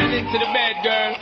heading into the bed, girl.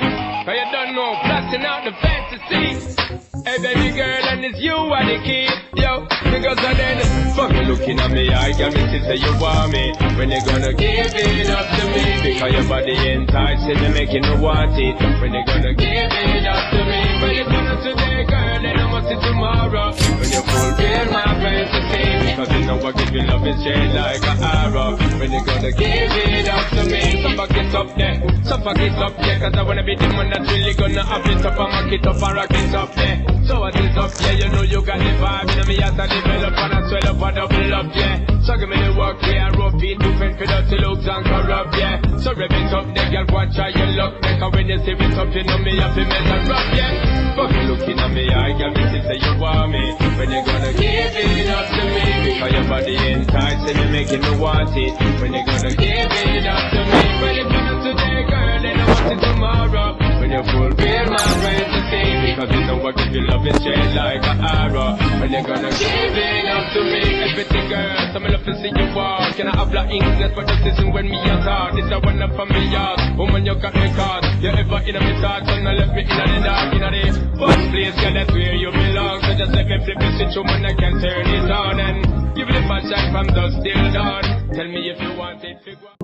Cause you don't know, blasting out the fantasy. Hey baby girl, and it's you are the key. Yo, because I then fuck you looking at me, I got me to say you want me. When you gonna give it up to me? Because your body enticing me, making me want it. When you gonna give it up to me? When you gonna today, girl, then I must see tomorrow. When you fulfill my fantasy, because you know I give you love is straight like an arrow. When you gonna give it up to me? So fuck it up there, so fuck it up there. Cause I wanna be the one that's really gonna have it up and mock it up and rock it up there. So what is up, yeah, you know you got the vibe. You know me as I develop and I swell up and double up, yeah. So give me the work, yeah, rope it, different for dirty looks and corrupt, yeah. So rev it up, there, girl, watch how you look. Because when you see it up, you know me have to make a rough, yeah. But you looking at me, I got me to say you want me. When you gonna give it up to me? Because your body enticing me, making me want it. When you gonna give it up to me? When you gonna today, girl, then I want it tomorrow. When you fulfill my fantasy, because you know I give you love is straight like an arrow. When you gonna give it up to me? Everything, girl, so me love to see you walk. Can I have like English, but this isn't when me a talk. This a one up for me yard. Woman, you got me caught. You ever in a me thoughts, and I left me in the dark, in the first place, girl, that's where you belong. So just let me flip the switch, woman, I can turn it on. And give it a fast shot from dusk till dawn. Tell me if you want it, figure.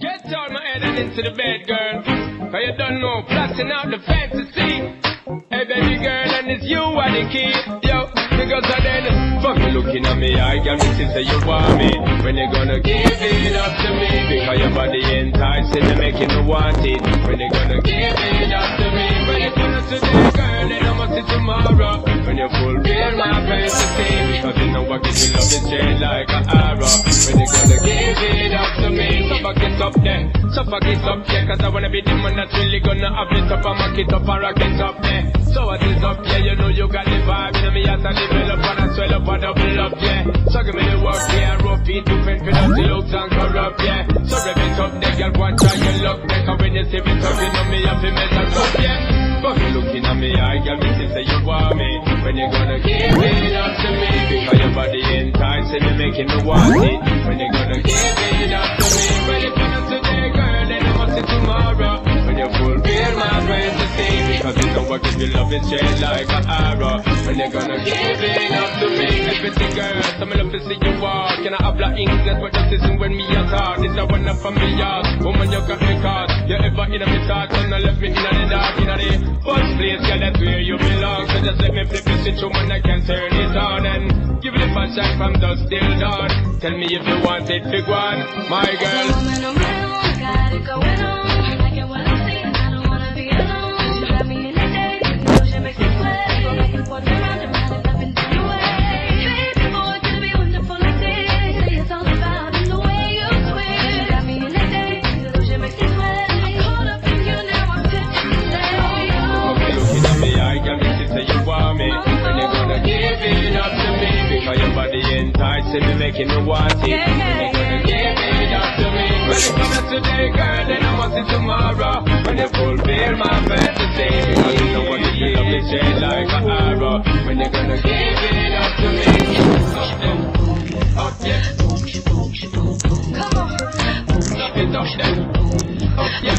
Get out my head and into the bed, girl. Cause you don't know, blasting out the fantasy. Hey baby girl, and it's you are the key. Yo, because I then fuck you looking at me, I got me to say you want me. When you gonna give it up to me? Because your body enticing me, making me want it. When you gonna give it up to me? When you gonna today, girl, then I must see tomorrow. When you fulfill my fantasy, because you know I give you love is straight like an arrow. When you gonna give it up to me? So fuck it up there, so fuck it up there. Cause I wanna be the one that's really gonna have it up and mock it up and rock it up there. So what is up, yeah, you know you got the vibe. You know me as I develop and I swell up and double up, yeah. So give me the work, yeah, rope it, different for dirty looks and corrupt, yeah. So rev it up, there, girl, watch how you look. Because when you see me up, you know me have to make a cup, yeah. But you looking at me, I got me to say you want me. When you gonna give it up to me? Because your body enticing me, making me want it. When you gonna give it up to me? When you gonna today, girl, then I must see tomorrow. When you fulfill my fantasy, because you know I give you love is straight like an arrow. When you gonna give it up to me? Everything, girl, so me love to see you walk. Can I have like English, but this isn't when me a talk. This a one up for me yard. Woman, you got me caught. You ever in a me thoughts, and I left me in the dark, in the first place, girl, that's where you belong. So just let me flip the switch, woman, I can turn it on. And give it a fast shot from dusk till dawn. Tell me if you want it, big one, my girl. No, I got it going on. I get what I'm saying, I don't wanna be alone. She got me in the day, you know she makes me sweat. Go back and forth around and round and up and down the way. Baby boy, to be wonderful like this. Say it's all about in the way you swing. She got me in the day, you know she makes me sweat. I'm caught up in you now, I'm pitching to say, okay, looking at me, I got me to say you want me. When you gonna give it up to me? Because your body enticing me, making me want it. When you gonna give it up to me? When you gonna today, girl, then I want it tomorrow. When you fulfill my fantasy, because you know what you love is straight like an arrow. When you gonna give it up to me? Up yeah, come on. stop it up there. Up yeah,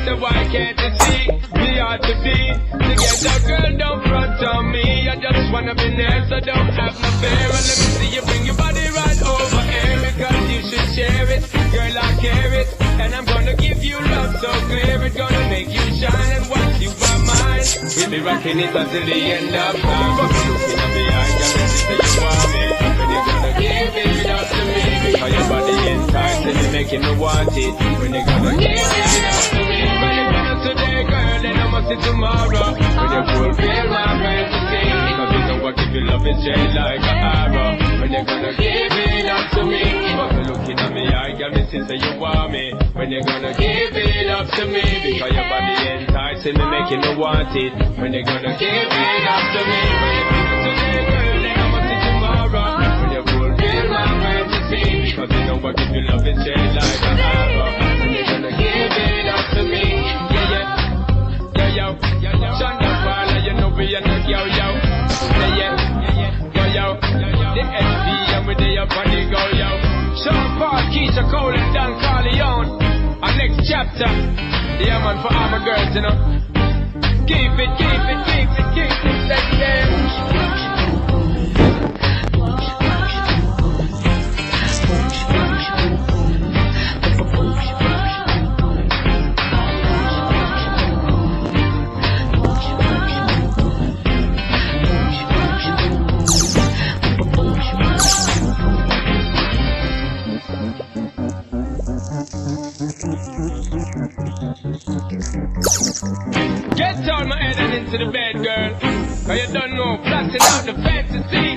so why can't you see me ought to be together, girl? Don't front on me. I just wanna be there, so don't have no fear. And let me see you bring your body right over here, because you should share it, girl. I care it, and I'm gonna give you love so clear. It's gonna make you shine, and once you are mine, we'll be rocking it until the end of time. But looking at me, I got me to say you want me. When you gonna give it up to me? Because your body enticing me, making me want it. When you gonna give it up to me? When you gonna today, girl, then I must see tomorrow. When you fulfill my fantasy, because you know I give you love is straight like an arrow. When you gonna give it up to me? But you looking at me, I got me to say you want me. When you gonna give it up to me? Because your body enticing me, making me want it. When you gonna give it up to me? When you gonna today, girl, then I must see tomorrow. When you fulfill my fantasy, because you know I give you love is straight like an arrow. When you gonna give it up to me? Yeah, yeah, yo, yo, yo, Shonda Paula, you know we are not yo, yo. Yeah, yeah, yo, yo, the chapter. Yeah, man, for all my girls, you know. Keep it, like that. Get on my head and into the bed, girl. Cause you don't know, plotting out the fantasy.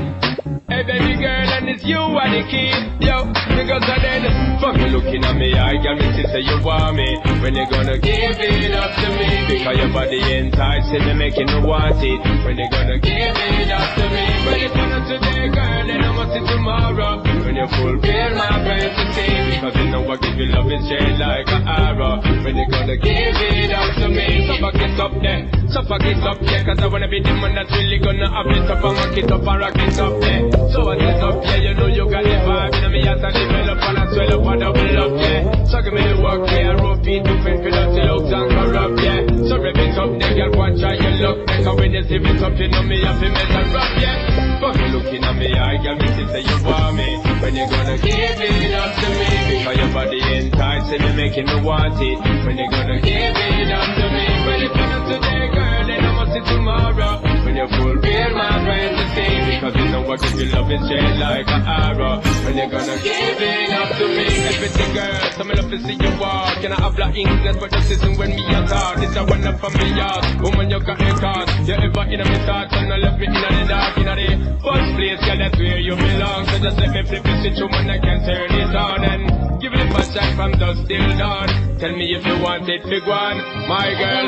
Hey baby girl, and it's you are the key. Yo, because I then fuck you looking at me, I got me to say you want me. When you gonna give it up to me? Because your body enticing me, making me want it. When you gonna give it up to me? When you turn up today, girl, then I must see tomorrow. When you fulfill my fantasy. Because you know I give you love and shade like an arrow. When you gonna give it up to me? So fuck it up there, so fuck it up there. Cause I wanna be the man that's really gonna have it up and rock it up and rock it up there. So what is up, yeah, you know you got the vibe. In me as I develop and I swell up and double up, yeah. So give me the work, yeah. Rope it to fin for dirty looks and corrupt, yeah. So rip it up, there, girl, watch how you look. Cause when you see it up, you know me have to make a rap, yeah. Fuck you looking at me, I got me to say you want me. When you gonna give it up to me? Because your body enticing me, making me want it. When you gonna give it up to me? When you turn up today, girl, then I must see tomorrow. When you fulfill my fantasy. Because you know I give you love and shade like an arrow. When you gonna give it up to me? Everything, girl, so me love to see you walk. And I have black English, but just listen when me a talk. This a one up from me yard. Woman, you got me caught. You ever in a me thoughts and I left me in the dark. In the first place, girl, that's where you belong. So just let me flip the switch, woman, I can turn it on. And give it a shot from dusk till dawn. Tell me if you want it, big one, my girl.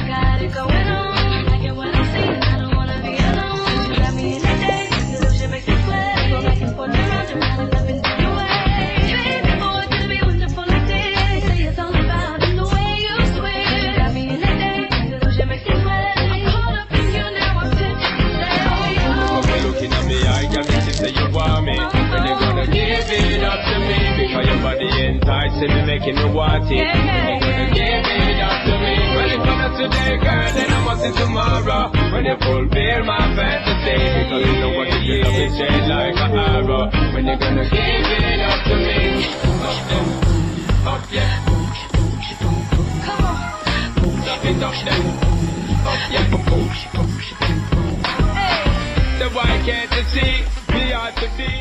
Got it going on. I get what I'm saying. I don't wanna be alone. You got me in the day. Your love shit makes me sweat. Go back and forth around and round and loving your way. Baby boy, to be wonderful like this. Say it's all about in the way you swear. You got me in the day. Your love shit makes me sweat. I'm caught up in you now. I'm tempted to say, When you're looking at me, I got me to say you want me. When you gonna give it up to me? Because your body enticing me, making me want it. When you gonna give it up to me? When you come up today, girl, then I must see tomorrow. When you fulfill my fantasy. Because you know I give you love and shade like an arrow. When you gonna give it up to me? Up them, up yeah. come on. Up it up them, up yeah. Hey. So why can't you see? We ought to be